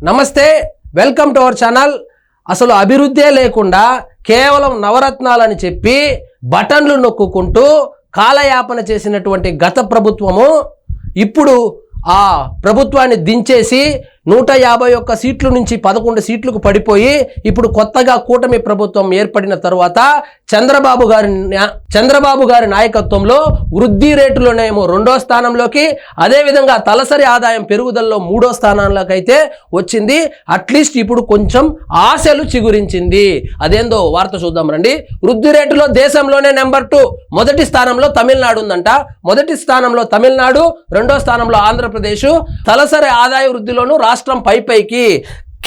నమస్తే, welcome to our channel. అసలు అభివృద్ధే లేకుండా కేవలం నవరత్నాలని చెప్పి బటన్లు నొక్కుకుంటూ కాలయాపన చేసినటువంటి గత ప్రభుత్వము ఇప్పుడు ఆ ప్రభుత్వాన్ని దించేసి 151 సీట్ల నుంచి 11 సీట్లకు పడిపోయి ఇప్పుడు కొత్తగా కూటమి ప్రభుత్వం ఏర్పడిన తర్వాత చంద్రబాబు గారి నాయకత్వంలో వృద్ధి రేటులోనేమో 2వ స్థానంలోకి, అదేవిధంగా తలసరి ఆదాయం పెరుగుదలలో 3వ స్థానంలోకి అయితే వచ్చింది. అట్లీస్ట్ ఇప్పుడు కొంచెం ఆశలు చిగురించింది. అదేందో వార్త చూద్దాం రండి. వృద్ధి రేటులో దేశంలోనే నెంబర్ 2 మొదటి స్థానంలో తమిళనాడు ఉందంట. మొదటి స్థానంలో తమిళనాడు, 2వ స్థానంలో ఆంధ్రప్రదేశ్. తలసరి ఆదాయ వృద్ధిలోనూ రాష్ట్రం పైకి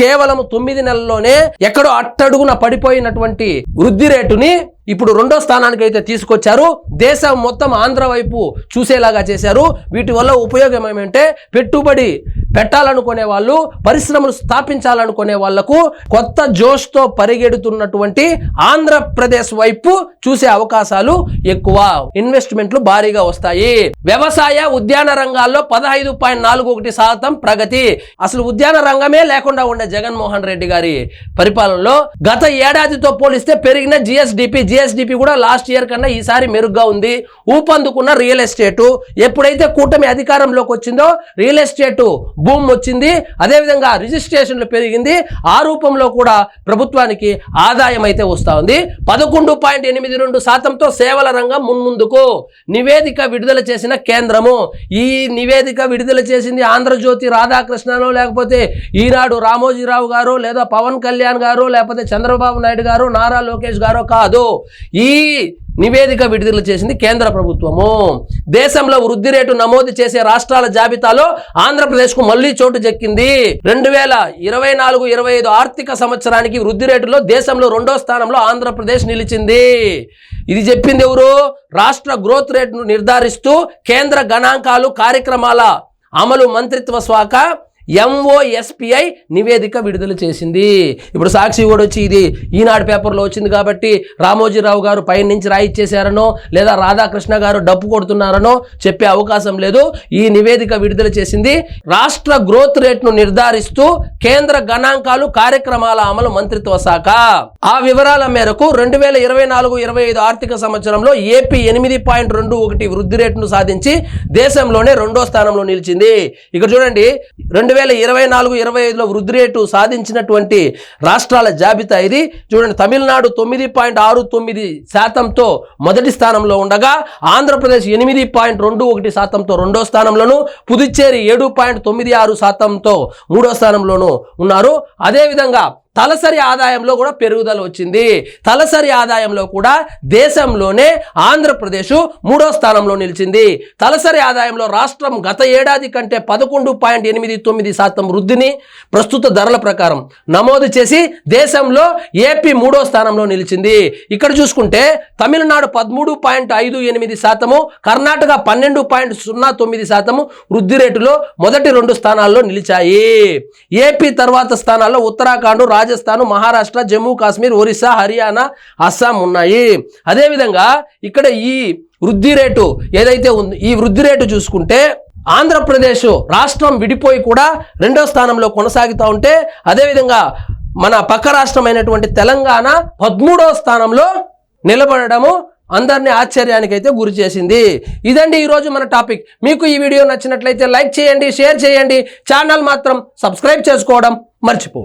కేవలం 9 నెలల్లోనే ఎక్కడో అట్టడుగున పడిపోయినటువంటి వృద్ధి రేటుని ఇప్పుడు 2వ స్థానానికి అయితే తీసుకొచ్చారు. దేశం మొత్తం ఆంధ్ర వైపు చూసేలాగా చేశారు. వీటి వల్ల ఉపయోగం ఏమంటే పెట్టుబడి పెట్టాలనుకునే వాళ్ళు, పరిశ్రమలు స్థాపించాలనుకునే వాళ్లకు కొత్త జోష్తో పరిగెడుతున్నటువంటి ఆంధ్రప్రదేశ్ వైపు చూసే అవకాశాలు ఎక్కువ, ఇన్వెస్ట్మెంట్లు భారీగా వస్తాయి. వ్యవసాయ ఉద్యాన రంగాల్లో 15.41% ప్రగతి. అసలు ఉద్యాన రంగమే లేకుండా ఉండే జగన్మోహన్ రెడ్డి గారి పరిపాలనలో గత ఏడాదితో పోలిస్తే పెరిగిన జిఎస్డిపి కూడా లాస్ట్ ఇయర్ కన్నా ఈసారి మెరుగ్గా ఉంది. ఊపందుకున్న రియల్ ఎస్టేటు, ఎప్పుడైతే కూటమి అధికారంలోకి వచ్చిందో రియల్ ఎస్టేటు భూమి వచ్చింది. అదేవిధంగా రిజిస్ట్రేషన్లు పెరిగింది. ఆ రూపంలో కూడా ప్రభుత్వానికి ఆదాయం అయితే వస్తూ ఉంది. 11.82%తో సేవల రంగం మున్ముందుకు. నివేదిక విడుదల చేసిన కేంద్రము. ఈ నివేదిక విడుదల చేసింది ఆంధ్రజ్యోతి రాధాకృష్ణనో, లేకపోతే ఈనాడు రామోజీరావు గారు, లేదా పవన్ కళ్యాణ్ గారు, లేకపోతే చంద్రబాబు నాయుడు గారు, నారా లోకేష్ గారు కాదు. ఈ నివేదిక విడుదల చేసింది కేంద్ర ప్రభుత్వము. దేశంలో వృద్ధి రేటు నమోదు చేసే రాష్ట్రాల జాబితాలో ఆంధ్రప్రదేశ్కు మళ్లీ చోటు చెక్కింది. 2024-25 ఆర్థిక సంవత్సరానికి వృద్ధి రేటులో దేశంలో 2వ స్థానంలో ఆంధ్రప్రదేశ్ నిలిచింది. ఇది చెప్పింది ఎవరు? రాష్ట్ర గ్రోత్ రేటును నిర్ధారిస్తూ కేంద్ర గణాంకాలు కార్యక్రమాల అమలు మంత్రిత్వ శాఖ MOSPI నివేదిక విడుదల చేసింది. ఇప్పుడు సాక్షి కూడా వచ్చి ఇది ఈనాడు పేపర్లో వచ్చింది కాబట్టి రామోజీరావు గారు పైన నుంచి రాయిచ్చేశారనో, లేదా రాధాకృష్ణ గారు డప్పు కొడుతున్నారనో చెప్పే అవకాశం లేదు. ఈ నివేదిక విడుదల చేసింది రాష్ట్ర గ్రోత్ రేట్ను నిర్ధారిస్తూ కేంద్ర గణాంకాలు కార్యక్రమాల అమలు మంత్రిత్వ శాఖ. ఆ వివరాల మేరకు 2024-25 ఆర్థిక సంవత్సరంలో ఏపీ 8.21 వృద్ధి రేటును సాధించి దేశంలోనే 2వ స్థానంలో నిలిచింది. ఇక్కడ చూడండి, 2024-25లో వృద్ధి రేటు సాధించినటువంటి రాష్ట్రాల జాబితా ఇది. చూడండి, తమిళనాడు 9.69%తో మొదటి స్థానంలో ఉండగా, ఆంధ్రప్రదేశ్ 8.21%తో 2వ స్థానంలోను, పుదుచ్చేరి 7.96%తో 3వ స్థానంలోనూ ఉన్నారు. అదేవిధంగా తలసరి ఆదాయంలో కూడా పెరుగుదల వచ్చింది. తలసరి ఆదాయంలో కూడా దేశంలోనే ఆంధ్రప్రదేశ్ 3వ స్థానంలో నిలిచింది. తలసరి ఆదాయంలో రాష్ట్రం గత ఏడాది కంటే 11.89% వృద్ధిని ప్రస్తుత ధరల ప్రకారం నమోదు చేసి దేశంలో ఏపీ 3వ స్థానంలో నిలిచింది. ఇక్కడ చూసుకుంటే తమిళనాడు 13.58%, కర్ణాటక 12.09% వృద్ధి రేటులో మొదటి 2 స్థానాల్లో నిలిచాయి. ఏపీ తర్వాత స్థానాల్లో ఉత్తరాఖండ్, రాజస్థాన్, మహారాష్ట్ర, జమ్మూ కాశ్మీర్, ఒరిస్సా, హర్యానా, అస్సాం ఉన్నాయి. అదేవిధంగా ఇక్కడ ఈ వృద్ధి రేటు ఏదైతే ఉంది, ఈ వృద్ధి రేటు చూసుకుంటే ఆంధ్రప్రదేశ్ రాష్ట్రం విడిపోయి కూడా 2వ స్థానంలో కొనసాగుతూ ఉంటే, అదేవిధంగా మన పక్క రాష్ట్రమైనటువంటి తెలంగాణ 13వ స్థానంలో నిలబడము అందరినీ ఆశ్చర్యానికి అయితే గురి చేసింది. ఇదండి ఈరోజు మన టాపిక్. మీకు ఈ వీడియో నచ్చినట్లయితే లైక్ చేయండి, షేర్ చేయండి. ఛానల్ మాత్రం సబ్స్క్రైబ్ చేసుకోవడం మర్చిపో.